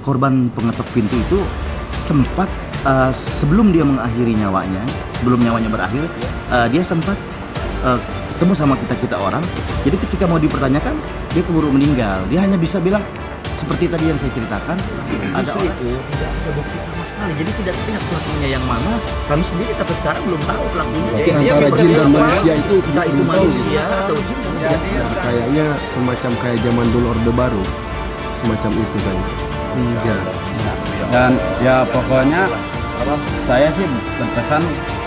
korban pengetok pintu itu sempat sebelum dia mengakhiri nyawanya, sebelum nyawanya berakhir, dia sempat ketemu sama kita orang. Jadi ketika mau dipertanyakan, dia keburu meninggal. Dia hanya bisa bilang seperti tadi yang saya ceritakan, ada orang itu tidak ada bukti sama sekali. Jadi tidak terlihat pelakunya yang mana. Kami sendiri sampai sekarang belum tahu pelakunya. Jadi antara jin dan manusia itu entah itu manusia atau jin. Kayaknya semacam kayak zaman dulu Orde Baru, semacam itu kan. Iya. Dan ya pokoknya saya sih berpesan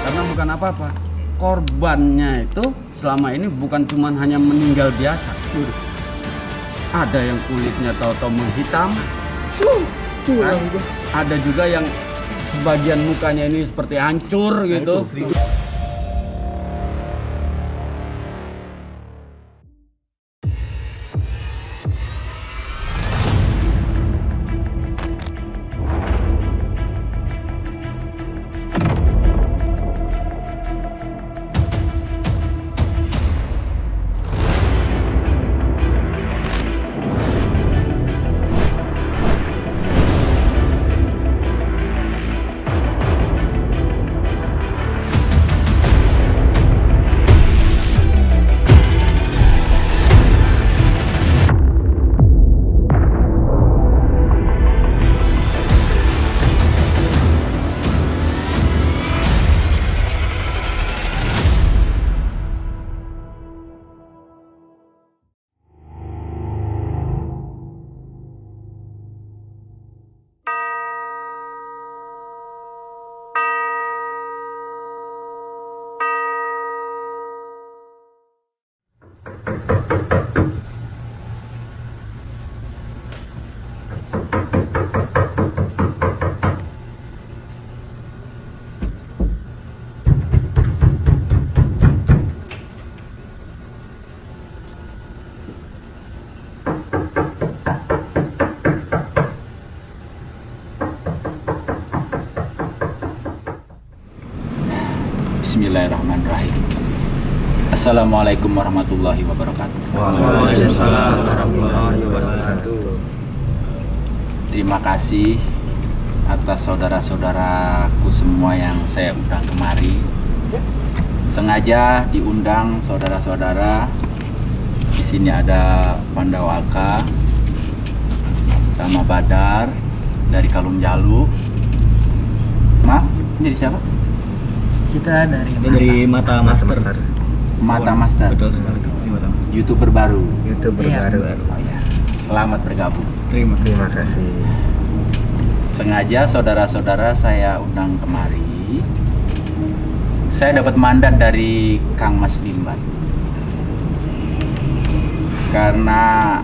karena bukan apa-apa. Korbannya itu selama ini bukan cuma hanya meninggal biasa. Ada yang kulitnya tahu-tahu menghitam. Ada juga yang sebagian mukanya ini seperti hancur gitu. Bismillahirrahmanirrahim. Assalamualaikum warahmatullahi wabarakatuh. Waalaikumsalam warahmatullahi wabarakatuh. Terima kasih atas saudara-saudaraku semua yang saya undang kemari. Sengaja diundang saudara-saudara. Di sini ada Pandawaka sama Badar dari Kalung Jalu. Maaf, ini dari siapa? Kita dari Mata Master. Mata Master. Betul sekali. YouTuber baru. Baru. Oh ya. Selamat bergabung. Terima kasih. Sengaja saudara-saudara saya undang kemari. Saya dapat mandat dari Kang Mas Limbat. Karena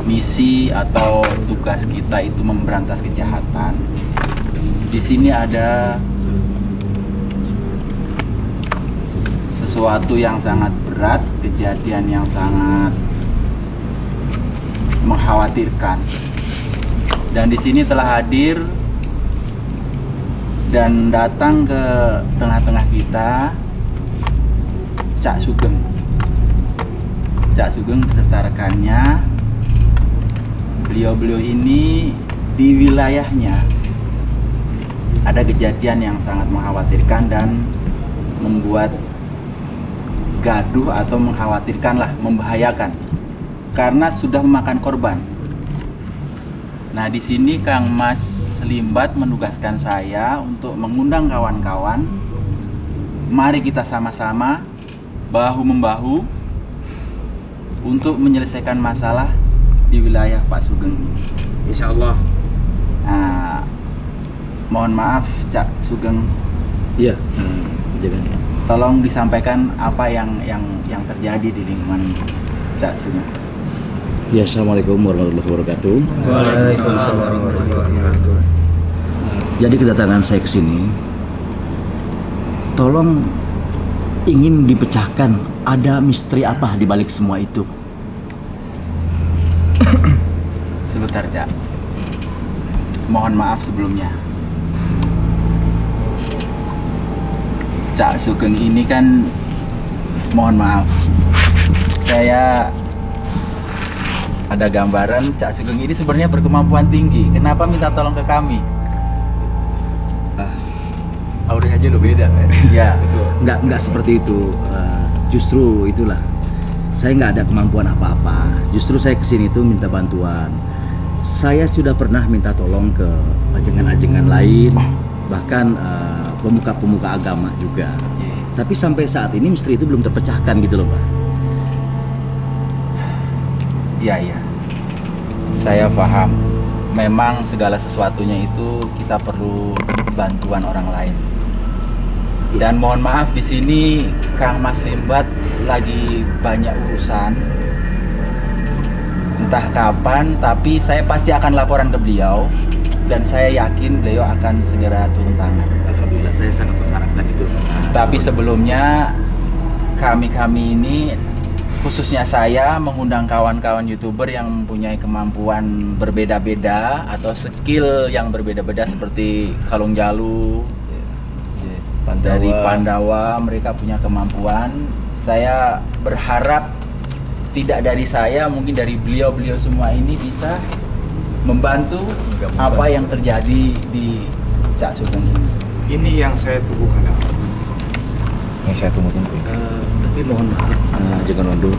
misi atau tugas kita itu memberantas kejahatan. Di sini ada sesuatu yang sangat berat, kejadian yang sangat mengkhawatirkan. Dan di sini telah hadir dan datang ke tengah-tengah kita Cak Sugeng. Cak Sugeng beserta rekannya. Beliau ini di wilayahnya ada kejadian yang sangat mengkhawatirkan dan membuat gaduh atau mengkhawatirkan lah, membahayakan karena sudah memakan korban. Nah, di sini Kang Mas Limbat menugaskan saya untuk mengundang kawan-kawan. Mari kita sama-sama bahu-membahu untuk menyelesaikan masalah di wilayah Pak Sugeng. Insya Allah. Nah, mohon maaf Cak Sugeng. Iya. Tolong disampaikan apa yang terjadi di lingkungan Cak Sugeng. Ya, Assalamualaikum warahmatullahi wabarakatuh. Waalaikumsalam warahmatullahi wabarakatuh. Jadi kedatangan saya ke sini, tolong ingin dipecahkan ada misteri apa di balik semua itu. Sebentar, Cak. Mohon maaf sebelumnya. Cak Sugeng ini kan, mohon maaf, saya ada gambaran Cak Sugeng ini sebenarnya berkemampuan tinggi. Kenapa minta tolong ke kami? Auranya aja udah beda kan? Ya, Nggak seperti itu. Justru itulah. Saya nggak ada kemampuan apa-apa. Justru saya kesini tuh minta bantuan. Saya sudah pernah minta tolong ke ajengan-ajengan lain, bahkan pemuka-pemuka agama juga. Tapi sampai saat ini misteri itu belum terpecahkan gitu loh, Pak. iya. Saya paham. Memang segala sesuatunya itu kita perlu bantuan orang lain. Dan mohon maaf di sini Kang Mas Limbat lagi banyak urusan. Entah kapan, tapi saya pasti akan laporan ke beliau dan saya yakin beliau akan segera turun tangan. Alhamdulillah, saya sangat mengharapkan itu. Tapi sebelumnya kami ini khususnya saya mengundang kawan-kawan YouTuber yang mempunyai kemampuan berbeda-beda atau skill yang berbeda-beda seperti Kalong Jalu dari Pandawa, mereka punya kemampuan. Saya berharap tidak dari saya, mungkin dari beliau-beliau semua ini bisa membantu apa yang terjadi di Cak Sugeng ini. Ini yang saya tunggukan. Yang saya tunggu-tunggu. Tapi mohon maaf, Jangan Ondo.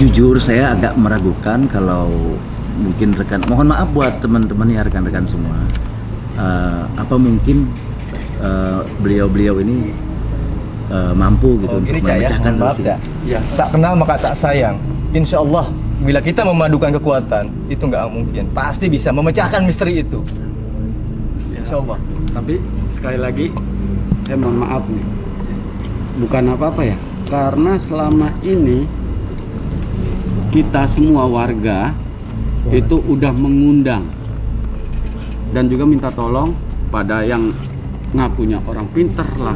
Jujur saya agak meragukan kalau mungkin mohon maaf buat teman-teman ya, rekan-rekan semua. Apa mungkin beliau-beliau ini mampu gitu untuk memecahkan solusi. Ya, tak kenal maka tak sayang. Insya Allah bila kita memadukan kekuatan itu nggak mungkin, pasti bisa memecahkan misteri itu. Insya Allah. Tapi sekali lagi saya mohon maaf nih, bukan apa-apa ya, karena selama ini kita semua warga itu udah mengundang dan juga minta tolong pada yang ngakunya orang pinter lah,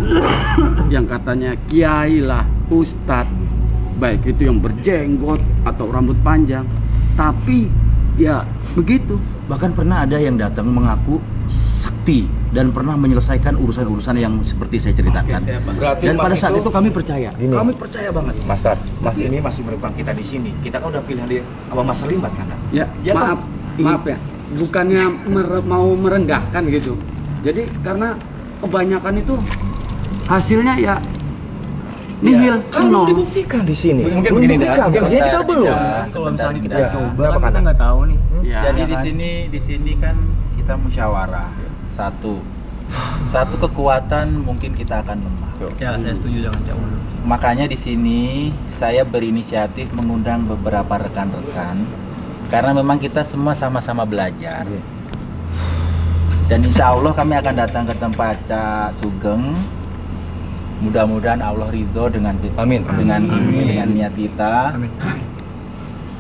yang katanya kiai lah, ustadz, baik itu yang berjenggot atau rambut panjang, tapi ya begitu. Bahkan pernah ada yang datang mengaku sakti dan pernah menyelesaikan urusan-urusan yang seperti saya ceritakan. Dan pada saat itu kami percaya. Kami percaya banget. Mas ini masih merupakan kita di sini. Kita kan udah pilih dia Abang Mas Limbat kan? Ya, maaf ya. Bukannya mau merendahkan gitu. Jadi karena kebanyakan itu hasilnya ya nihil, nol. Dibuktikan di sini. Mungkin begini dah. Kita belum. Kalau misalnya kita coba kan kita nggak tahu nih. Ya, jadi kan? di sini kan kita musyawarah. Satu kekuatan mungkin kita akan lemah. Ya, saya setuju dengan Cak Ulu. Makanya di sini saya berinisiatif mengundang beberapa rekan-rekan karena memang kita semua sama-sama belajar. Dan insya Allah kami akan datang ke tempat Cak Sugeng. Mudah-mudahan Allah ridho dengan dengan niat kita. Amin.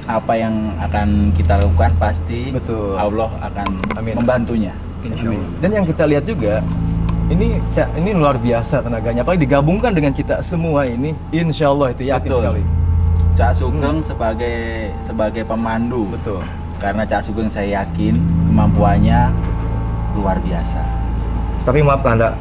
Apa yang akan kita lakukan pasti Betul. Allah akan membantunya. Amin. Dan yang kita lihat juga ini luar biasa tenaganya, apalagi digabungkan dengan kita semua ini, insya Allah itu yakin Betul. sekali. Cak Sugeng sebagai pemandu. Betul. Karena Cak Sugeng saya yakin kemampuannya luar biasa. Tapi maaf Anda,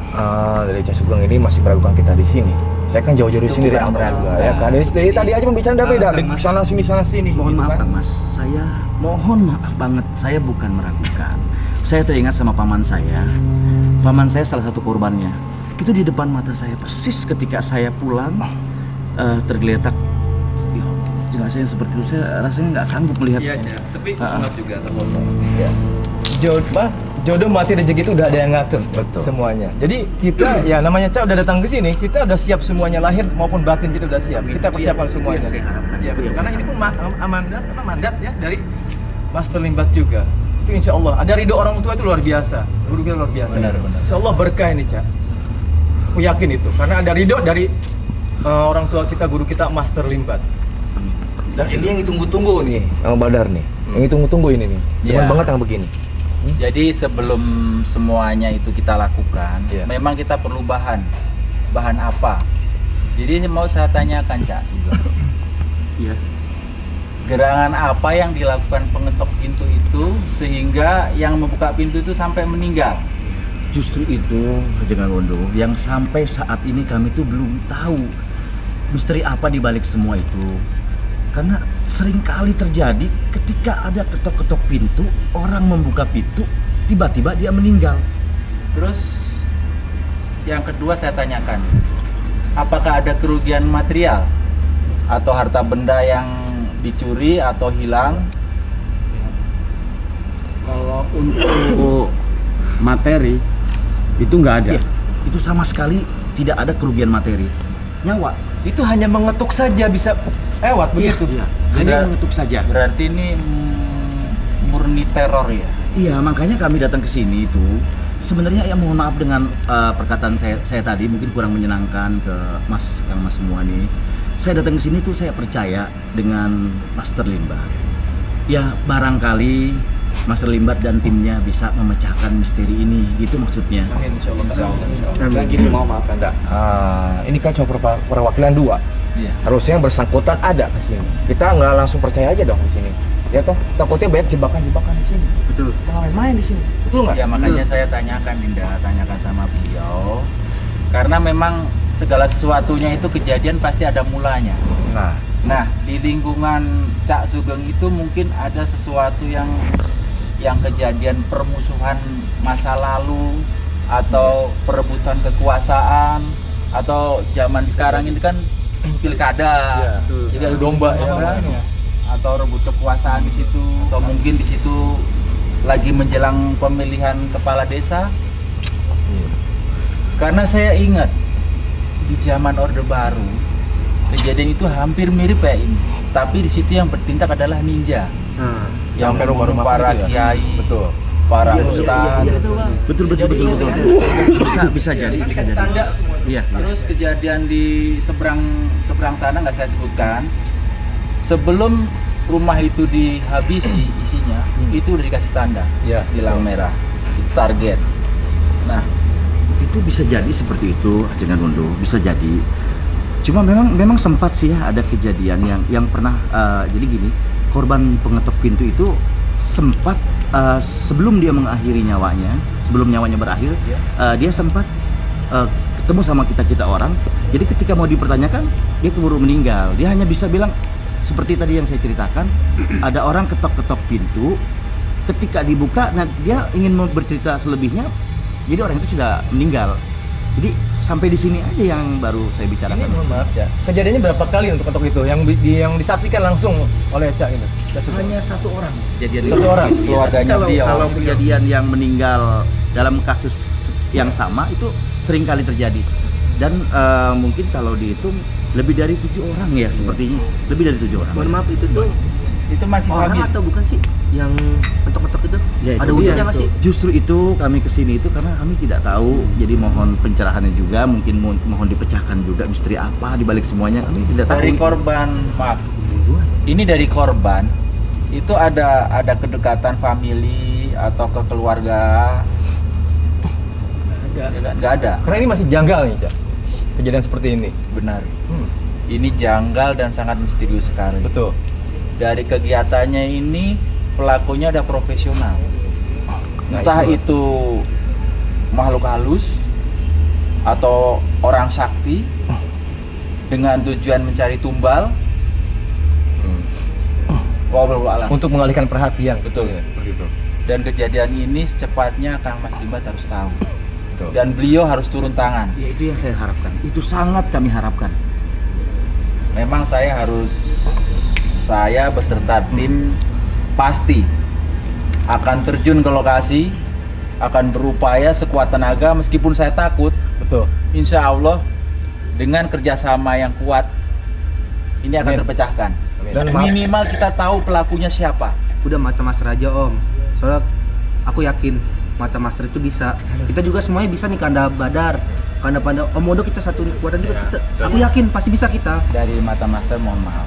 dari Cak Sugeng ini masih meragukan kita di sini. Saya kan jauh-jauh di Itu sini dari bukan Amran juga, meragukan. ya kan? Dari tadi aja pembicaraan udah beda, dari sana sini. Mohon gitu maaf kan? Kang Mas, saya mohon maaf banget, saya bukan meragukan. Saya teringat sama paman saya. Paman saya salah satu korbannya. Itu di depan mata saya persis ketika saya pulang tergeletak. Ya, jenazahnya seperti itu, saya rasanya nggak sanggup melihat. Iya, tapi juga sama Ya. Jodoh mati rezeki itu udah ada yang ngatur. Betul. Semuanya. Jadi kita ya namanya Cak udah datang ke sini, kita udah siap semuanya, lahir maupun batin kita udah siap. Kita persiapkan semuanya. Saya harapkan. Ya, betul. Karena ini pun mandat ya dari Master Limbat juga. Itu insya Allah ada ridho orang tua itu luar biasa, guru kita luar biasa. Benar. Insya Allah berkah ini Cak. Aku yakin itu karena ada ridho dari orang tua kita, guru kita Master Limbat. Dan ini yang ditunggu-tunggu nih, Bang Badar nih. Yang ditunggu-tunggu ini nih. Demen Ya. banget yang begini. Jadi sebelum semuanya itu kita lakukan, Iya. memang kita perlu bahan apa? Jadi mau saya tanyakan Cak Sugeng, Iya. gerangan apa yang dilakukan pengetok pintu itu sehingga yang membuka pintu itu sampai meninggal? Justru itu, Jangan Wondo, yang sampai saat ini kami tuh belum tahu misteri apa di balik semua itu. Karena seringkali terjadi ketika ada ketok-ketok pintu, orang membuka pintu, tiba-tiba dia meninggal. Terus yang kedua saya tanyakan, apakah ada kerugian material atau harta benda yang dicuri atau hilang? Kalau untuk materi itu nggak ada. Iya, itu sama sekali tidak ada kerugian materi. Nyawa. Itu hanya mengetuk saja bisa lewat begitu. Iya, hanya mengetuk saja. Berarti ini murni teror ya? Iya, makanya kami datang ke sini itu sebenarnya ya mohon maaf dengan perkataan saya tadi mungkin kurang menyenangkan ke Kang Mas semua nih. Saya datang ke sini tuh saya percaya dengan Master Limbat. Ya barangkali Master Limbat dan timnya bisa memecahkan misteri ini, gitu maksudnya. Amin, insyaallah. Gini, mau maaf Anda. Ini kan cuma perwakilan dua. Iya. Harusnya yang bersangkutan ada ke sini. Kita nggak langsung percaya aja dong di sini. Ya toh, takutnya banyak jebakan-jebakan di sini. Betul. Kita nggak main-main di sini. Betul nggak? Ya makanya saya tanyakan Dinda, tanyakan sama beliau. Karena memang segala sesuatunya itu kejadian pasti ada mulanya. Nah, di lingkungan Cak Sugeng itu mungkin ada sesuatu yang kejadian permusuhan masa lalu atau perebutan kekuasaan atau zaman sekarang ini kan pilkada. Ya, jadi ada domba ya kan? Atau rebut kekuasaan di situ atau mungkin di situ lagi menjelang pemilihan kepala desa. Karena saya ingat di zaman Orde Baru kejadian itu hampir mirip kayak ini, tapi di situ yang bertindak adalah ninja. Yang Sampai membunuh rumah para itu ya? kiai, Betul. para Iya, ustadz. Betul. Bisa jadi. Iya. Terus kejadian di seberang sana nggak saya sebutkan. Sebelum rumah itu dihabisi isinya, itu udah dikasih tanda Ya, silang merah, itu target. Nah, Itu bisa jadi seperti itu, Ajengan Wondo, bisa jadi. Cuma memang sempat sih ya ada kejadian yang pernah jadi gini, korban pengetok pintu itu sempat sebelum dia mengakhiri nyawanya, sebelum nyawanya berakhir, dia sempat ketemu sama kita orang. Jadi ketika mau dipertanyakan, dia keburu meninggal. Dia hanya bisa bilang seperti tadi yang saya ceritakan, ada orang ketok-ketok pintu, ketika dibuka, nah dia ingin bercerita selebihnya, jadi orang itu sudah meninggal. Jadi sampai di sini aja yang baru saya bicarakan. Ini mohon maaf ya. Kejadiannya berapa kali untuk ketok itu? Yang disaksikan langsung oleh Cak ini? Hanya satu orang kejadian Satu orang? Iya, Keluarganya tapi beliau. kalau kejadian yang meninggal dalam kasus yang sama itu sering kali terjadi. Dan mungkin kalau dihitung lebih dari 7 orang ya sepertinya. Lebih dari 7 orang. Mohon maaf itu tuh itu masih orang famili. atau bukan sih yang ketok-ketok itu? Ya, Ada itu wujudnya dia. nggak sih? Justru itu kami kesini itu karena kami tidak tahu. Jadi mohon pencerahannya juga, mungkin mohon dipecahkan juga misteri apa di balik semuanya, kami tidak tahu. Dari korban, maaf. Ini dari korban itu ada kedekatan famili atau ke keluarga? Nggak ada. Karena ini masih janggal nih, Cak. Kejadian seperti ini. Benar. Ini janggal dan sangat misterius sekali. Betul. Dari kegiatannya ini pelakunya ada profesional. Nah, Entah itu. itu makhluk halus atau orang sakti dengan tujuan mencari tumbal. Wallahu a'lam. Untuk mengalihkan perhatian. Betul. Ya, seperti itu. Dan kejadian ini secepatnya Kang Mas Limbat harus tahu. Betul. Dan beliau harus turun tangan. Ya itu yang saya harapkan. Itu sangat kami harapkan. Memang saya beserta tim pasti akan terjun ke lokasi, akan berupaya sekuat tenaga meskipun saya takut. Betul. Insya Allah dengan kerjasama yang kuat ini akan Amin. terpecahkan. Amin. Dan minimal kita tahu pelakunya siapa. Udah mata master aja om. Soalnya aku yakin mata master itu bisa. Kita juga semuanya bisa nih Kanda Badar, Kanda Panda, Om Modo kita satu kekuatan juga kita. Aku yakin pasti bisa kita. Dari Mata Master mohon maaf.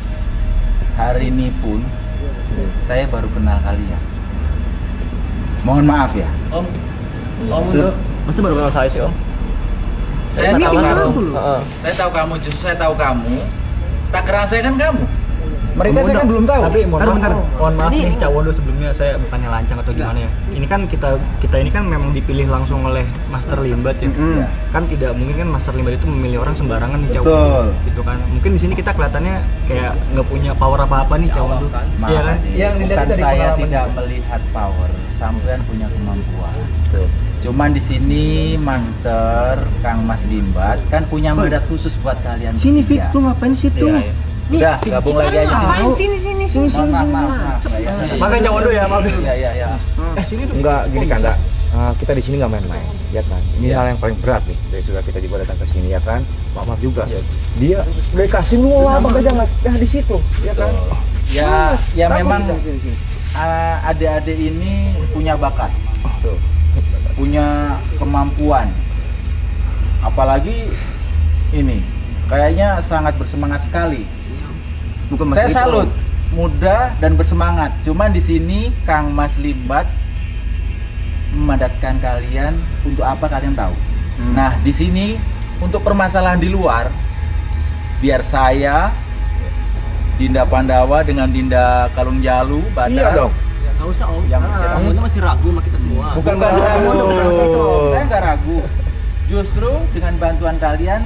Hari ini pun saya baru kenal kalian. Mohon maaf ya. Om Se- masa baru kenal saya sih, Om? Saya Ini tahu kita kamu. tahu loh. Saya tahu kamu, justru saya tahu kamu. Tak kerasa kan kamu. Mereka saya kan belum tahu. Tapi mohon maaf Ini- nih Cak Wondo, sebelumnya saya bukannya lancang atau gimana ya. Ini kan kita ini kan memang dipilih langsung oleh Master Limbat ya. Iya. Kan tidak mungkin kan Master Limbat itu memilih orang sembarangan nih Cak Betul. Wondo. Gitu kan. Mungkin di sini kita kelihatannya kayak nggak punya power apa-apa nih Cak Wondo. Maaf, Iya kan? Adik. Yang dilihat Bukan dari saya pengalaman tidak juga. melihat power, sampean punya kemampuan. Cuman di sini Master Kang Mas Limbat kan punya mandat khusus buat kalian. Sini Fik, bertiga. lu ngapain di situ? Iya, iya. Udah, gabung lagi aja. Ngapain sini. Maaf. Makanya Cak Wondo ya, maaf. Iya. Sini tuh. Enggak, gini Kanda. Kita di sini nggak main-main, ya kan? Ini Iya. hal yang paling berat nih dari saudara kita juga datang ke sini, ya kan? Maaf juga. Dia udah kasih lu apa jangan? Ya di situ, ya kan? Ya memang adik-adik ini punya bakat, punya kemampuan. Apalagi ini kayaknya sangat bersemangat sekali. Bukan Mas Saya Rito. salut, muda dan bersemangat. Cuman di sini Kang Mas Limbat memandatkan kalian untuk apa kalian tahu. Nah, di sini untuk permasalahan di luar, biar saya, Dinda Pandawa dengan Dinda Kalung Jalu, Badar. Iya dong. Nggak usah Om, Yang karena kita- kamu masih ragu sama kita semua. Bukan ragu, saya nggak ragu. Justru dengan bantuan kalian,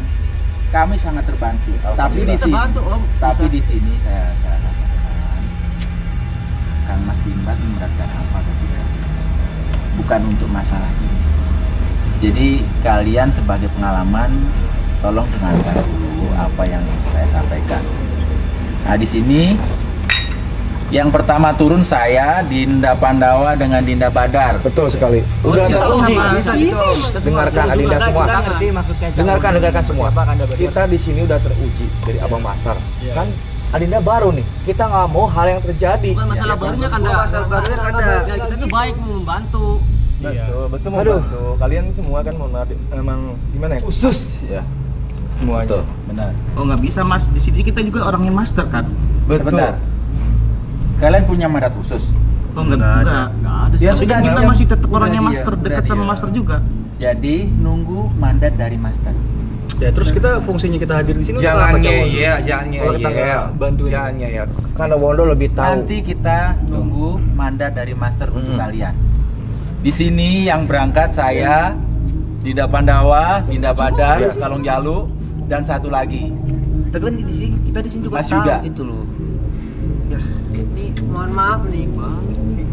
kami sangat terbantu. Tapi di Kita sini, bantu Om. tapi Bisa. di sini saya katakan, Kang Mas Limbat memberatkan apa ketika bukan untuk masalah ini. Jadi kalian sebagai pengalaman, tolong dengarkan dulu apa yang saya sampaikan. Nah di sini yang pertama turun saya, Dinda Pandawa dengan Dinda Badar. Betul sekali. Udah Bisa, teruji. Om, bisa gitu. Dengarkan Adinda semua. Kita ngerti maksudnya Cak Dengarkan Wondo. semua. Apa Kanda berdua? Kita di sini udah teruji dari Abang Master. Iya. Kan Adinda baru nih. Kita nggak mau hal yang terjadi. Bukan masalah barunya kan Oh, masalah barunya kan ada. Ya, kita tuh baik mau membantu. Betul membantu. Kalian semua kan mohon maaf, emang gimana ya? Khusus ya. Semuanya. Benar. Oh nggak bisa Mas, di sini kita juga orangnya master kan. Sebentar. Kalian punya mandat khusus. Oh enggak ada. Ya Tapi sudah, kan kita dia- masih tetap udah orangnya dia, master, udah dekat sama dia. master juga. Jadi nunggu mandat dari master. Ya terus kita fungsinya kita hadir di sini untuk Jangan apa, Cak Wondo? ngeyel, jangan Kalau kita nggak ngeyel. bantuin. Jangan ngeyel. Karena Wondo lebih tahu. Nanti kita nunggu mandat dari master untuk Mm-mm. kalian. Di sini yang berangkat saya, Dinda Pandawa, Dinda Badar, Iya. Kalung Jalu, dan satu lagi. Tapi kan di sini kita di sini juga Mas tahu Yuda. gitu loh. Ini mohon maaf nih Bang.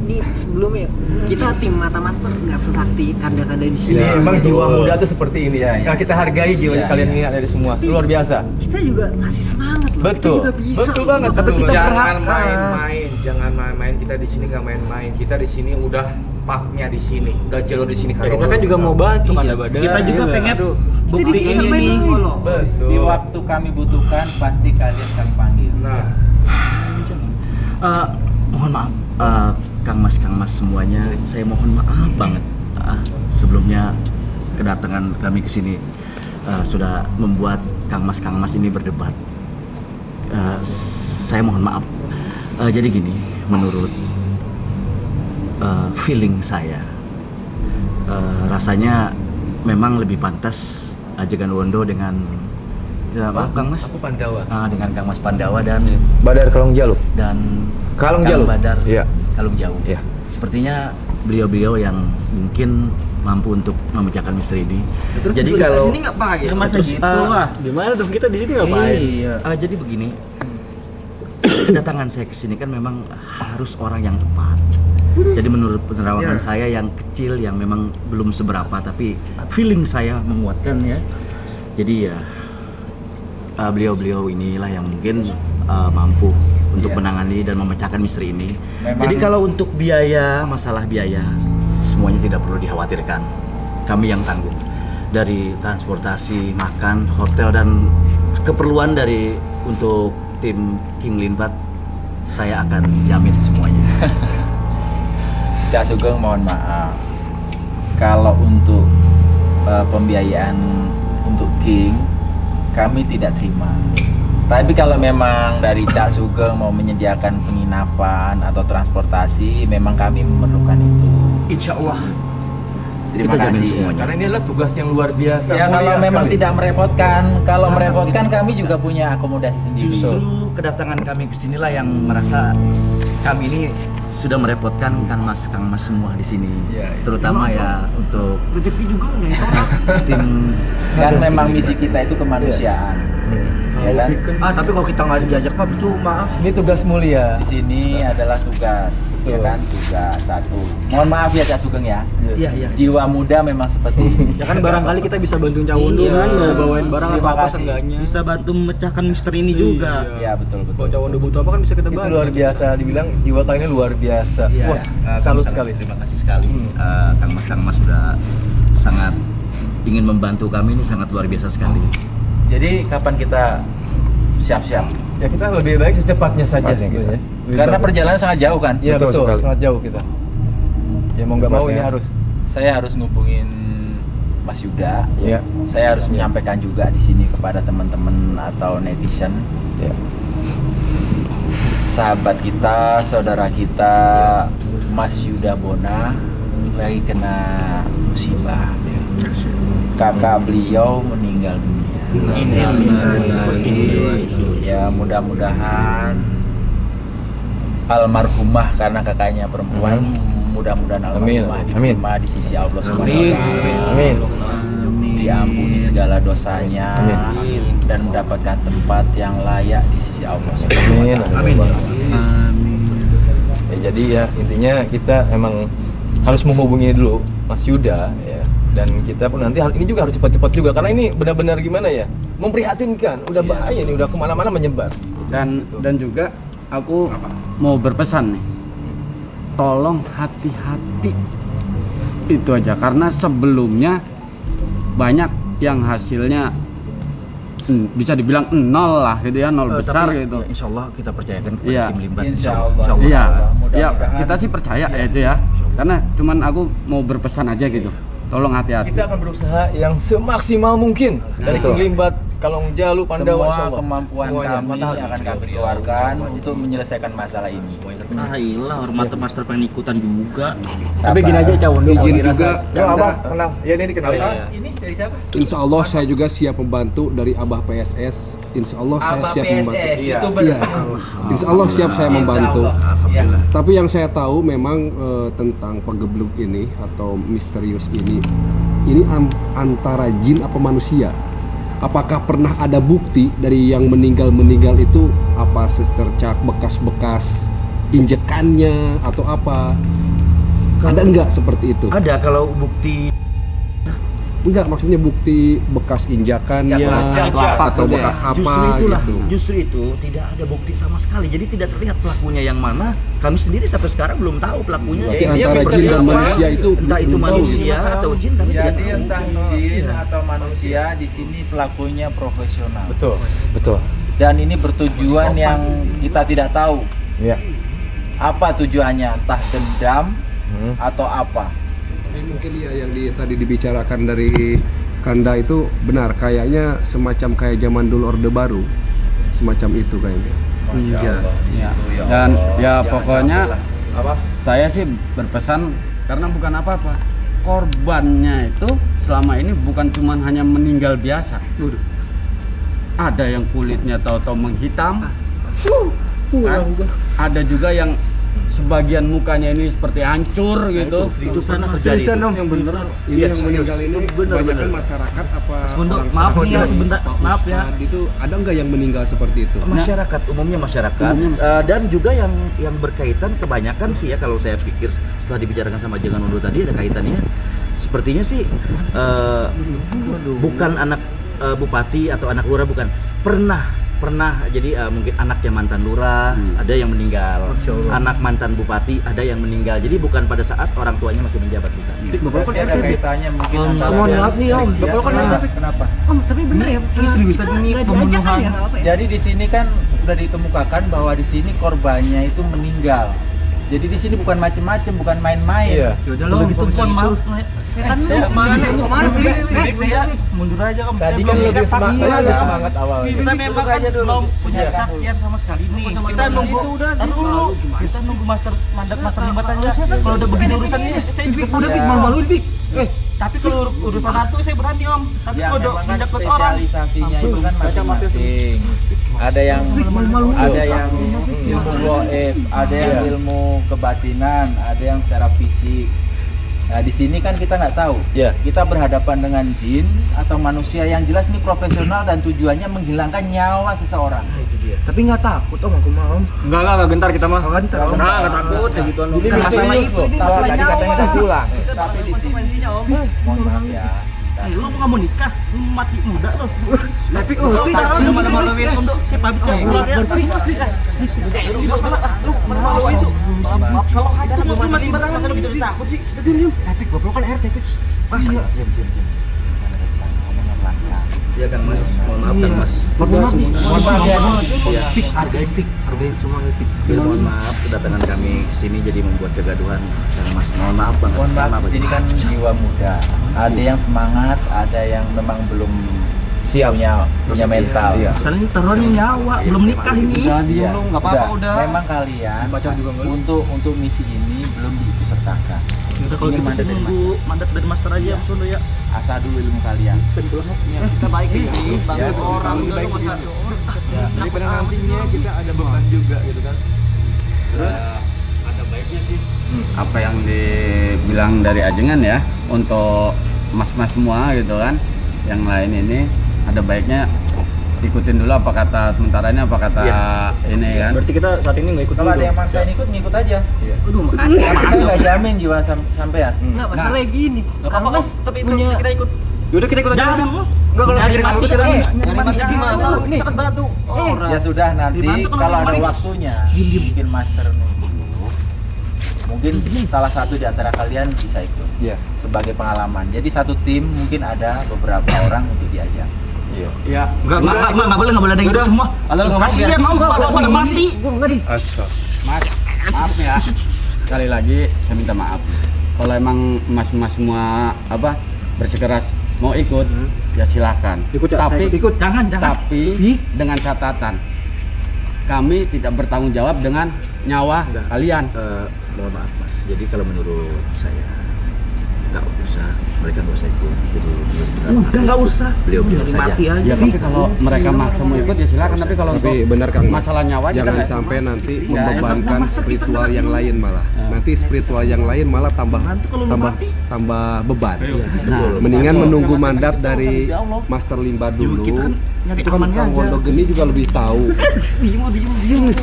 Ini sebelumnya kita tim Mata Master nggak sesakti kanda-kanda di sini. Ini emang jiwa muda tuh seperti ini. Iya, iya. Nah, kita hargai jiwa Iya, kalian iya. ini ada semua. Luar biasa. Kita juga masih semangat loh. Betul. Kita juga bisa. Betul banget. Tapi kita Jangan berhak. main-main, jangan main-main. Kita di sini nggak main-main. Kita di sini udah paknya di sini, udah jalur di sini. Ya, kita kan juga mau bantu Kanda Badar. Kita juga Iya. pengen Aduh. buktiin Kita di sini ini ngapain? loh. Betul. Di waktu kami butuhkan, pasti kalian kami panggil. Nah, Mohon maaf, Kang Mas semuanya, saya mohon maaf banget. Sebelumnya kedatangan kami ke sini sudah membuat Kang Mas ini berdebat. Saya mohon maaf. Jadi gini, menurut feeling saya, rasanya memang lebih pantas Ajegan Wondo dengan maaf Kang Mas, Aku Pandawa. dengan Kang Mas Pandawa dan Badar Kalong Jalu. Kalung Jalu. Badar Iya. Kalung Jauh. Iya. Sepertinya beliau-beliau yang mungkin mampu untuk memecahkan misteri ini. Jadi Kita kalau di sini ngapain? Ya, Masa terus, gitu ah, lah. Gimana tuh kita di sini ngapain? Iya. Jadi begini, kedatangan saya ke sini kan memang harus orang yang tepat. Jadi menurut penerawangan saya yang kecil, yang memang belum seberapa, tapi feeling saya menguatkan ya. Jadi ya beliau-beliau inilah yang mungkin mampu untuk menangani dan memecahkan misteri ini. Memang- Jadi kalau untuk biaya, masalah biaya, semuanya tidak perlu dikhawatirkan. Kami yang tanggung. Dari transportasi, makan, hotel, dan keperluan dari untuk tim King Limbat, saya akan jamin semuanya. Cak Sugeng mohon maaf. Kalau untuk pembiayaan untuk King, kami tidak terima. Tapi kalau memang dari Cak Sugeng mau menyediakan penginapan atau transportasi, memang kami memerlukan itu. Insya Allah. Terima Kita jamin kasih. semuanya. Karena ini adalah tugas yang luar biasa. Ya kalau mulia memang sekali. tidak merepotkan, kalau merepotkan kami juga punya akomodasi sendiri. Justru kedatangan kami ke sinilah yang merasa kami ini sudah merepotkan Kang Mas semua di sini. Terutama ya untuk rezeki juga nggak ya? tim. Kan memang misi kita itu kemanusiaan. Ya kan? Tapi kalau kita nggak diajak mah percuma. Ini tugas mulia. Di sini adalah tugas, ya kan? Tugas satu. Mohon maaf ya Cak Sugeng ya. Iya. Jiwa muda memang seperti ini. Ya kan barangkali kita bisa bantuin Cak Wondo kan, bawain barang atau Terima apa kasih. seenggaknya. Bisa bantu memecahkan misteri ini juga. Iya betul. Kalau Cak Wondo butuh apa kan bisa kita Itu bantu. luar biasa, dibilang jiwa kalian luar biasa. Wah, salut sekali. Terima kasih sekali. Kang Mas sudah sangat ingin membantu kami, ini sangat luar biasa sekali. Jadi kapan kita siap-siap? Ya kita lebih baik secepatnya saja sebenarnya. Karena perjalanan sangat jauh kan? Iya betul, sekali. sangat jauh kita. Ya mau nggak mau ini harus. Saya harus ngubungin Mas Yuda. Iya. Saya harus menyampaikan juga di sini kepada teman-teman atau netizen. Ya. Sahabat kita, saudara kita, Mas Yuda Bona lagi kena musibah. Kakak beliau meninggal dunia. Ya mudah-mudahan almarhumah karena kakaknya perempuan, mudah-mudahan almarhumah diterima di sisi Allah Subhanahu wa Ta'ala. Amin. Diampuni segala dosanya dan mendapatkan tempat yang layak di sisi Allah Subhanahu wa Ta'ala. Amin. Ya, jadi ya intinya kita emang harus menghubungi dulu Mas Yuda ya. Dan kita pun nanti hal ini juga harus cepat-cepat juga karena ini benar-benar gimana ya, memprihatinkan, udah bahaya nih, udah kemana-mana menyebar. Dan juga aku mau berpesan nih, tolong hati-hati, itu aja, karena sebelumnya banyak yang hasilnya bisa dibilang nol lah gitu ya, nol besar gitu. Ya, insya Allah kita percayakan kepada Iya. tim Limbat. Insya Allah. Iya, ya Mudah-mudahan. kita sih percaya ya itu ya, karena cuman aku mau berpesan aja gitu, tolong hati-hati. Kita akan berusaha yang semaksimal mungkin dari King Limbat, Kalong Jalu, Pandawa, Semua insyaallah. kemampuan Semuanya. kami akan kami keluarkan untuk menyelesaikan masalah ini. Nah, iyalah hormat master pengen ikutan juga. Tapi gini aja Cak Wondo, Izin kira juga, Yo Abah, kenal. Ya ini kenal. Ini dari siapa? insya Allah saya juga siap membantu dari Abah PSS. Insya Allah saya Abah siap membantu. PSS, Iya. YouTuber. Iya, insya Allah siap saya membantu. Ya. Tapi yang saya tahu memang tentang pegebluk ini atau misterius ini antara jin apa manusia. Apakah pernah ada bukti dari yang meninggal itu apa secercak bekas-bekas injekannya atau apa? Ada enggak seperti itu? Ada kalau bukti Enggak, maksudnya bukti bekas injakannya atau bekas apa gitu. Justru itu tidak ada bukti sama sekali. Jadi tidak terlihat pelakunya yang mana. Kami sendiri sampai sekarang belum tahu pelakunya. Berarti Dia antara seperti jin dan apa. manusia itu entah itu belum tahu. manusia atau jin kami tidak Jadi tahu. entah jin atau manusia, di sini pelakunya profesional. Betul, betul. Dan ini bertujuan yang kita tidak tahu. Iya. Apa tujuannya? Entah dendam atau apa. Mungkin ya yang tadi dibicarakan dari Kanda itu benar, kayaknya semacam kayak zaman dulu Orde Baru, semacam itu kayaknya. Masya Allah, di Ya. situ, ya Dan Allah. ya Jangan pokoknya sampai. saya sih berpesan karena bukan apa-apa, korbannya itu selama ini bukan cuma hanya meninggal biasa. Ada yang kulitnya tahu-tahu menghitam, kan? Ada juga yang sebagian mukanya ini seperti hancur gitu. Itu pernah terjadi. yang bener. Ini yang meninggal ini kebanyakan masyarakat apa Sebentar, orang maaf nih ya, sadar, sebentar, Pak maaf ya. Ustadz itu ada nggak yang meninggal seperti itu? Masyarakat, umumnya masyarakat. Dan juga yang berkaitan kebanyakan sih ya, kalau saya pikir setelah dibicarakan sama Jangan Undur tadi ada kaitannya. Sepertinya sih bukan anak bupati atau anak lurah, bukan. Pernah jadi mungkin anaknya mantan lurah, ada yang meninggal. Anak mantan bupati ada yang meninggal. Jadi bukan pada saat orang tuanya masih menjabat, bukan. Bapak kan Ada RT. kaitannya mungkin Mohon maaf nih Om, Bapak kan Kenapa? RT. Kenapa? Om, tapi bener ya. Ini seriusan ini nggak diajak kan pembunuhan. ya, nggak apa ya? Jadi di sini kan udah ditemukakan bahwa di sini korbannya itu meninggal. Jadi di sini bukan macem-macem, bukan main-main. Iya. Ya udah lo gitu mohon maaf. Saya kan Saya mundur aja Om. Tadi Saya kan belum lebih dapat semangat, iya. lebih semangat awalnya. Kita memang kan belum punya kesaktian sama sekali nih. Kita nunggu ntar dulu. Kita nunggu master mandat master Limbat aja. Kalau udah begini urusannya, saya juga udah Fik, malu-maluin Fik. Tapi kalau urusan satu saya berani om. Tapi Ya, kalau memang kan dapat orang spesialisasinya itu kan masing-masing. Ada yang ilmu gaib, ada yang ilmu kebatinan, ada yang secara fisik. Nah di sini kan kita nggak tahu. Iya. Kita berhadapan dengan jin atau manusia yang jelas ini profesional dan tujuannya menghilangkan nyawa seseorang. Tapi nggak takut om, aku mau om. Enggak gentar kita mah. Gentar om. Enggak takut kayak gituan. Ini Bukan masalah misterius itu, loh. ini Kalau masalah tadi nyawa. katanya kita pulang. Tapi di sini, Konsekuensinya om. mohon maaf ya. Lu nggak mau nikah, lu mati muda lo. Tapi Lu mana mau duit untuk saya pamit pulang ya. Lu mau itu. Kalau ada lu masih barang masa lu gitu takut sih. Diam. Tapi goblok kan RT itu. Mas ya. Iya kan Mas, mohon maaf kan Mas. Mohon maaf ya. Iya. Fik, hargain semua ya Fik. Ya, mohon maaf kedatangan kami ke sini jadi membuat kegaduhan. Dan Mas, mohon maaf banget. Mohon maaf, di sini kan jiwa muda. Ada yang semangat, ada yang memang belum punya mental. Iya. Masalahnya taruhannya nyawa, belum nikah ini. Jangan diem Iya, lu, nggak apa-apa sudah. udah. Memang kalian untuk misi ini belum dipesertakan. Udah kalau Ini gitu mandat saya dari nunggu mandat dari master aja ya, Sono ya. Asah dulu ilmu kalian. Ya, kita baik ya, Ya, orang udah lu masa Daripada nantinya kita ada beban juga gitu kan. terus ada baiknya sih apa yang dibilang dari Ajengan ya untuk mas-mas semua gitu kan, yang lain ini ada baiknya ikutin dulu apa kata sementara ini, apa kata ini kan. Berarti kita saat ini nggak ikut Kalau dulu. ada yang maksain ikut, ngikut aja. Aduh, Tapi saya nggak jamin jiwa sampean. Enggak masalah gini. Enggak apa-apa, Mas tapi itu punya kita ikut. Yaudah kita ikut aja. Enggak kalau Nyari nyari mati, kita nyari mati gimana? Nih, kita bantu. Ya sudah, nanti Dibantu kalau kalau ada nyari mati. waktunya mungkin master nunggu. Mungkin salah satu di antara kalian bisa ikut. Iya. Sebagai pengalaman. Jadi satu tim mungkin ada beberapa orang untuk diajak. Iya. Ya, enggak boleh ada yang ikut semua. Kalau nggak mau Kasihan om, pada mati. Enggak di. maaf ya, sekali lagi saya minta maaf kalau emang mas-mas semua apa bersikeras mau ikut ya silahkan, Ikut ya, tapi saya ikut. Jangan. tapi dengan catatan kami tidak bertanggung jawab dengan nyawa kalian. Mohon maaf Mas, jadi kalau menurut saya nggak usah, mereka nggak usah ikut. Jadi Udah nggak usah. beliau saja. Mati aja. Ya tapi kalau mereka maksa mau ikut ya silakan, tapi kalau Tapi untuk benar Kang Mas, masalah nyawa kita jangan nggak- sampai nanti Ya, membebankan spiritual yang lain malah. Nanti spiritual yang lain malah tambah Nanti kalau lu mati. beban. Nah, Mendingan menunggu mandat dari Master Limba dulu. Kita nyari Itu kan amannya Kang aja. Wondo Geni juga lebih tahu. Diem.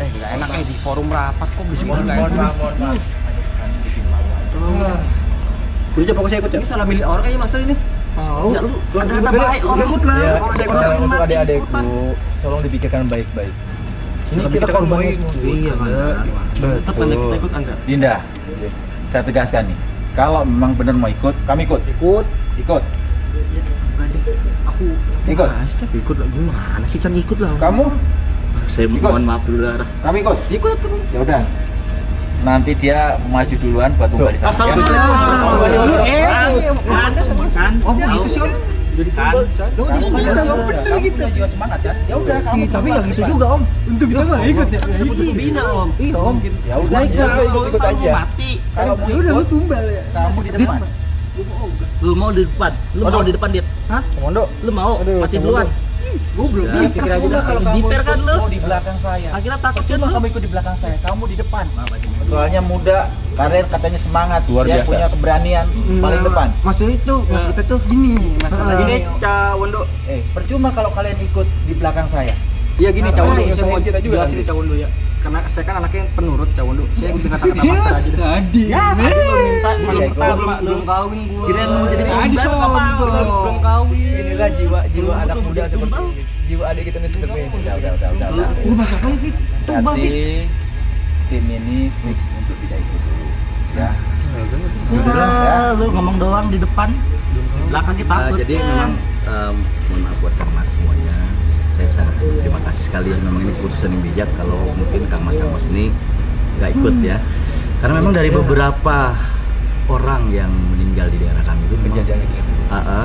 Nggak enak di forum rapat kok bisa Mohon maaf. Udah aja pokoknya ikut ya. Ini salah milih orang kayaknya Master ini. Ya lu ada baik om. Ikut lah. Ya, Kalau ada yang untuk mati, adik-adikku, tolong dipikirkan baik-baik. Ini Tapi kita kita kan korbannya baik. semua. Iya kan. Tetap kan kita ikut Anda. Dinda, saya tegaskan nih. Kalau memang benar mau ikut, kami ikut. Ikut. Enggak deh. Aku Ikut. ikut lah gimana sih Chan, ikut lah. Kamu? Saya mohon maaf dulu lah. Kami ikut. Ikut. Ya udah. Nanti dia maju duluan buat tumbal di sana. Asal Ya? betul. Oh, gitu sih om. Jadi tumbal. Kamu punya jiwa semangat kan? Ya udah kamu. Tapi nggak gitu juga om. Untuk kita mah ikut ya. Untuk bina om. Iya om. Ya udah ikut aja. Mati. Kalau mau ikut, tumbal ya. kamu di depan. Lu mau di depan. Lu mau di depan Dit. Hah? Komodo. Lu mau mati duluan. Goblok. Ya, pikir aja dah kalau kamu Jiper kan lu. mau di belakang saya. Akhirnya takut kan Cuma lu. kamu ikut di belakang saya, kamu di depan. Soalnya muda, karir katanya semangat, Luar dia biasa. punya keberanian paling depan. Maksudnya itu, maksud kita tuh gini. Masalah Gini, Ca Wondo. Percuma kalau kalian ikut di belakang saya. Iya gini, Ca Wondo. Iya, Saya mau kita juga jelasin nanti. Ca Wondo ya. Karena saya kan anaknya yang penurut Ca Wondo. Saya ikut kata-kata maksa aja deh. Tadi. Ya, tadi belum minta, belum pertama, belum kawin gua. Kirain mau jadi belum kawin. Inilah jiwa anak muda seperti ini. Jiwa adik kita ini seperti ini. Udah. masalahnya Fik. Tumbal Fik. Nanti tim ini fix untuk tidak ikut dulu. Ya. Ya, lu ngomong doang di depan. Belakang kita takut. Jadi memang mohon maaf buat Kang Mas semuanya. Saya sangat terima kasih sekali, memang ini keputusan yang bijak kalau mungkin Kang Mas ini nggak ikut ya. Karena memang dari beberapa orang yang meninggal di daerah kami itu kejadian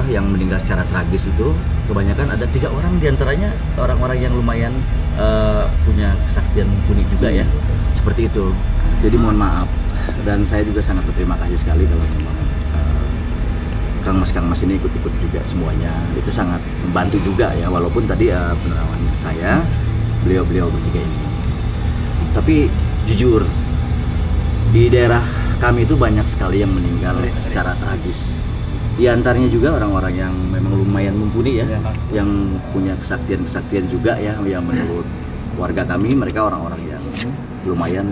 yang meninggal secara tragis itu kebanyakan ada 3 orang diantaranya orang-orang yang lumayan punya kesaktian mumpuni juga ya, seperti itu. Jadi mohon maaf Dan saya juga sangat berterima kasih sekali kalau memang Kang Mas ini ikut-ikut juga semuanya. Itu sangat membantu juga ya, walaupun tadi penerawan saya beliau bertiga ini. Tapi jujur di daerah kami itu banyak sekali yang meninggal secara tragis. Di antaranya juga orang-orang yang memang lumayan mumpuni ya, yang punya kesaktian juga ya, yang menurut warga kami mereka orang-orang yang lumayan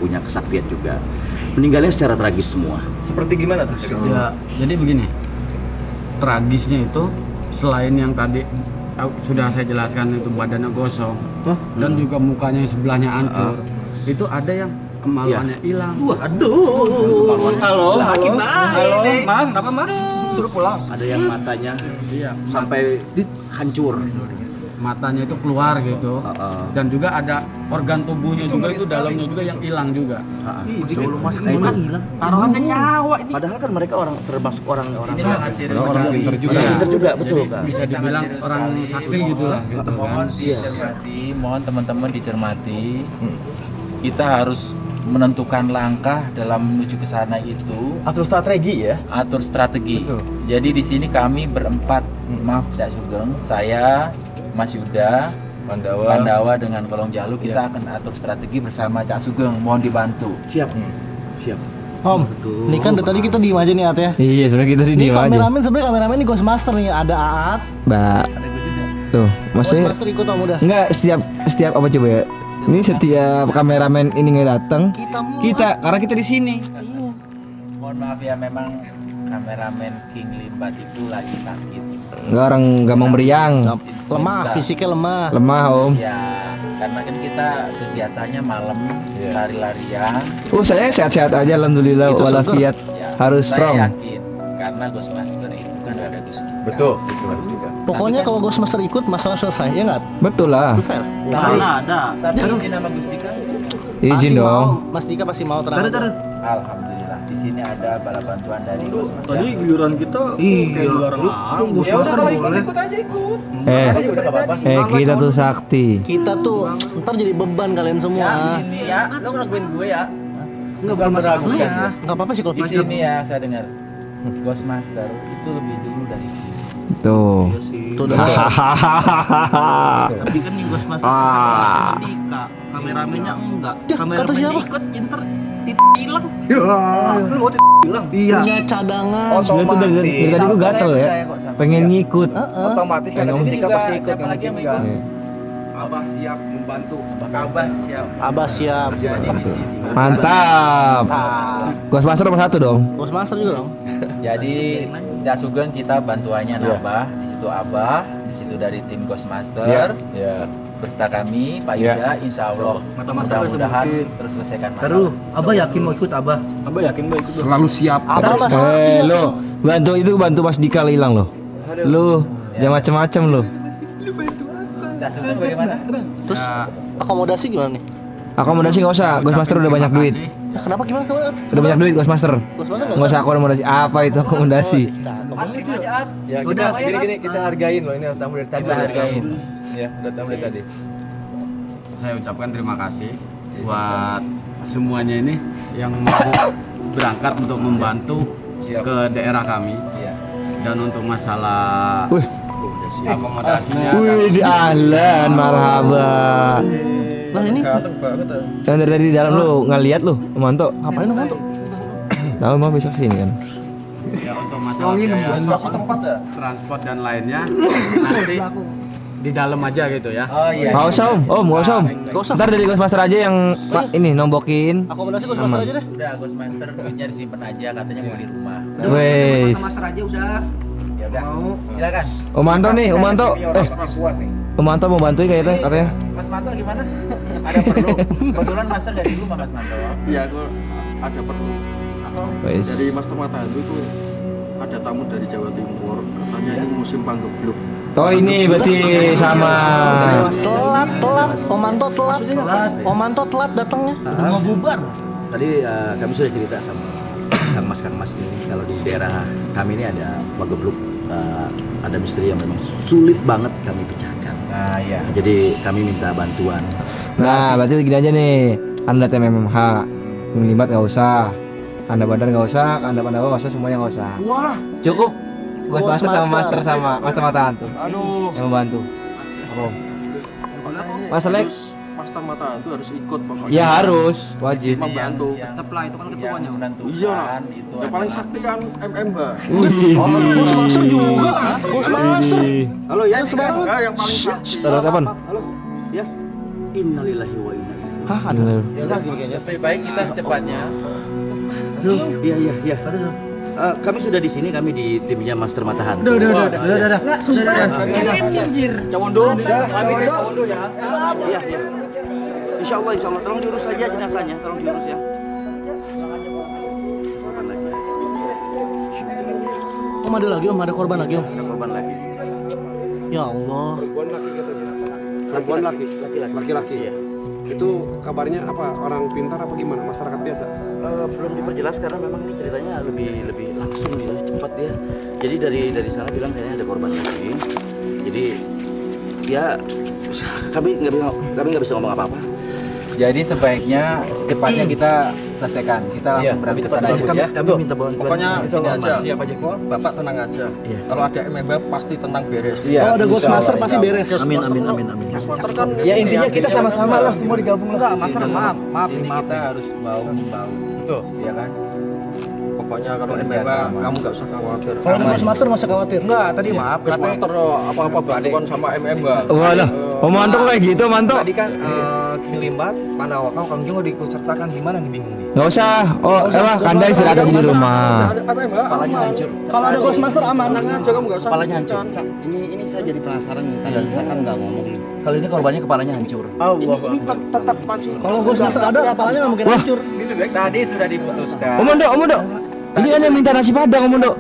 punya kesaktian juga. Meninggalnya secara tragis semua. Seperti gimana tuh? Ya, jadi begini, tragisnya itu selain yang tadi sudah saya jelaskan itu badannya gosong dan juga mukanya yang sebelahnya hancur, itu ada yang kemaluannya hilang. Waduh. Halo, Hakim. Halo, Mang, apa Mang? Suruh pulang. Ada yang matanya sampai hancur. Matanya itu keluar gitu. Dan juga ada organ tubuhnya juga itu dalamnya juga yang hilang juga. Sebelum masuk hilang. Taruhannya nyawa ini. Padahal kan mereka termasuk orang-orang pinter juga. pinter juga, betul kan? Bisa dibilang orang sakti gitulah gitu kan. Mohon dicermati, mohon teman-teman dicermati. Kita harus menentukan langkah dalam menuju ke sana itu. Atur strategi ya. Atur strategi. Betul. Jadi di sini kami berempat, maaf Cak Sugeng, saya, Mas Yuda, Pandawa dengan Kolong Jalu, kita akan atur strategi bersama Cak Sugeng. Mohon dibantu. Siap. Om, ini kan dari tadi kita diem aja nih At ya. Iya, sebenarnya kita sih diem aja. Sebenarnya kameramen ini Ghostmaster nih, ada Aat. Mbak. Tuh, maksudnya Ghostmaster ikut Om udah. enggak setiap apa coba ya? Ini setiap kameramen ini nggak datang, kita karena kita di sini. Mohon maaf ya, memang kameramen King Limbat itu lagi sakit. Enggak, orang gampang meriang. Lemah, fisiknya lemah. Lemah Om. Ya, karena kan kita kegiatannya malam, lari-larian. Saya sehat-sehat aja, alhamdulillah walafiat. Ya, Harus saya strong. yakin karena Ghostmaster itu kan ada Gusti. Betul, itu harus juga. Pokoknya kalau Ghostmaster ikut masalah selesai, ya nggak? Betul lah. Selesai. Ada. Tapi izin sama Gustika. Izin dong. Mas Dika pasti mau tenang. Alhamdulillah, di sini ada bala bantuan dari Ghostmaster. Tadi giliran kita kayak dilarang. Ya udah kalau ikut aja ikut. Kita tuh sakti. Kita tuh ntar jadi beban kalian semua. Sini ya, lo ngelakuin gue ya. Nggak meragukan ya. Nggak apa-apa sih kalau Di sini ya, saya dengar Ghostmaster itu lebih dulu dari sini. Tuh. Tuh udah. Tapi kan nih Ghostmaster Dika, kameramennya enggak. Kameramennya ikut ntar hilang. Lu mau hilang? Iya. Punya cadangan. Dia tuh dari tadi gue gatel ya. Pengen ngikut. Otomatis kan Gustika pasti ikut siapa lagi yang mau ikut? Abah siap membantu. Abah siap. Abah siap. Mantap. Ghostmaster nomor 1 dong. Ghostmaster juga dong. Jadi Cak Sugeng kita bantuannya nambah, di situ Abah, di situ dari tim Ghostmaster. Iya. Beserta kami, Pak Yuda, insya Allah mudah-mudahan terselesaikan masalah. Terus, Abah yakin mau ikut Abah? Abah yakin mau ikut? Selalu siap. Lo bantu Mas Dika hilang lo. Lu jangan macem-macem lo. Cak Sugeng bagaimana? Terus akomodasi gimana nih? Akomodasi nggak usah. Ghostmaster udah banyak duit. Kenapa gimana? Udah banyak duit Ghostmaster. Ghostmaster Nggak usah akomodasi. Apa itu akomodasi? Ya kita gini kita hargain loh, ini tamu dari tadi. Kita hargain. Ya, udah tamu dari tadi. Saya ucapkan terima kasih buat semuanya ini yang mau berangkat untuk membantu ke daerah kami. Dan untuk masalah akomodasinya. Wih, di ahlan, marhaba. Lah ini Yang dari dalam lu ngeliat lu, Manto. ngapain lu Manto? Tahu mau besok sini kan. Ya untuk masalah biaya transport dan lainnya nanti di dalam aja gitu ya. Oh iya. Nggak usah Om, nggak usah Om. Ntar dari Ghostmaster aja yang ini nombokin. Akomodasi Ghostmaster aja deh. Udah Ghostmaster duitnya disimpan aja, katanya mau di rumah. Wes. Master aja udah. Ya udah. Silakan. Om Manto nih, Om Manto. Om Manto mau bantuin kayaknya katanya. Mas Manto gimana? Ada perlu? Kebetulan Master dari dulu Mas Manto. Iya, aku ada perlu. Wes. Dari Master Matahandu itu ada tamu dari Jawa Timur, katanya ini musim panggebluk. Oh ini berarti sama. Telat. Omanto telat. Omanto telat datangnya. Udah mau bubar. Tadi kami sudah cerita sama Kang Mas ini kalau di daerah kami ini ada panggebluk, ada misteri yang memang sulit banget kami pecahkan. Nah, iya. Jadi kami minta bantuan. Nah berarti gini aja nih. Anda TMMH, King Limbat nggak usah. Kanda Badar nggak usah, Kanda Pandawa nggak usah, semuanya nggak usah. Wah. Cukup Ghost Master sama Master sama Master Mata Hantu Aduh. yang membantu. Mas Alex, Master Mata Hantu harus ikut pokoknya. ya harus, wajib. Membantu. Tetep lah itu kan ketuanya. Iya lah. Yang paling sakti kan MMH. Ghost Master juga. Ghost Master. Halo ya, MMH yang paling sakti. Terus apa? Halo. Ya. Innalillahi wa inna ilaihi. Hah, ada. Ya udah gini kayaknya. Lebih baik kita secepatnya. Aduh, iya. Kami sudah di sini, kami di timnya Master Mata Hantu. Udah. Enggak, sudah. Anjir. Cawondo, kami ke Cawondo ya. Iya. Insya Allah, tolong diurus saja jenazahnya, tolong diurus ya. Korban lagi. Om ada lagi, Om ada korban lagi, Om. Ada korban lagi. Ya Allah. Perempuan laki-laki. Iya. Itu kabarnya apa? Orang pintar apa gimana? Masyarakat biasa? Belum diperjelas karena memang ini ceritanya lebih langsung gitu, cepat dia. Jadi dari sana bilang kayaknya ada korban lagi. Jadi ya kami nggak bisa ngomong apa-apa. Jadi sebaiknya secepatnya kita selesaikan. Kita langsung berangkat ke sana aja ya. Kami minta bantuan. Pokoknya ini aja. Siap aja. Bapak tenang aja. Iya. Kalau ada MMH pasti tenang beres. Kalau ada Ghost Master pasti beres. Amin. Master kan Ya intinya kita sama-sama lah semua digabung lah. Enggak, Master maaf Ini nih. kita harus bahu-membahu. Betul. Iya kan? Pokoknya kalau Kerja MMH sama. kamu nggak usah khawatir. Kalau ada Ghost Master nggak usah khawatir. Enggak, tadi maaf. Ghost Master apa-apa bantuan sama MMH. Walah, Om Manto kayak gitu, Manto. Tadi kan King Limbat, Pandawa Kang juga diikutsertakan gimana nih bingung nih. Nggak usah. Oh, Kanda istirahat aja di rumah. Ada MMH. Kepalanya hancur. Kalau ada Ghost Master aman. Tenang aja kamu nggak usah. Kepalanya hancur. Ini saya jadi penasaran nih. Tadi saya kan nggak ngomong nih. Kalau ini korbannya kepalanya hancur. Ini tetap masih. Kalau Ghost Master ada, kepalanya nggak mungkin hancur. Tadi sudah diputuskan. Om Mondo. Ini kan yang minta nasi padang, Om Mondo.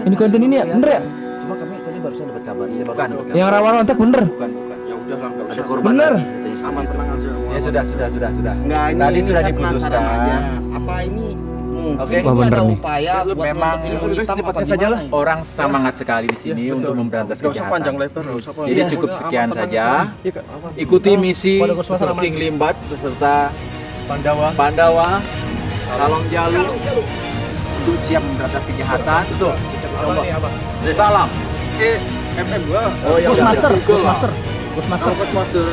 Ini konten ini ya, bener ya? Cuma kami tadi barusan dapat kabar. Saya barusan dapat kabar. Yang rawan kontak bener. Ya udahlah nggak Ada usah. korban Bener. lagi, katanya. Aman tenang aja. Ya sudah. Enggak, Tadi ini sudah saya penasaran diputuskan. aja. Apa ini mungkin Oke. Wah, ini bener ada nih. upaya buat Memang menutup ilmu hitam apa secepatnya gimana saja lah. ini? Orang semangat sekali di sini untuk memberantas Nggak usah panjang kejahatan. lebar. Nggak usah panjang. Jadi cukup sekian saja. Ikuti misi King Limbat beserta Pandawa, Kalong Jalu untuk siap memberantas kejahatan. Betul. Salam. MMH. Oh ya Ghost udah. Master. Google lah. Ghost Master. Ghost Master.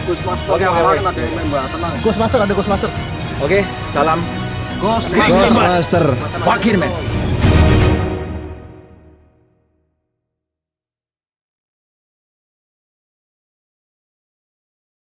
Ghost Master. Oke. Kemarin ada MMH. Tenang. Ghost Master ada Ghost Master. Oke, salam. Ghost Ghost Master. Fakir men.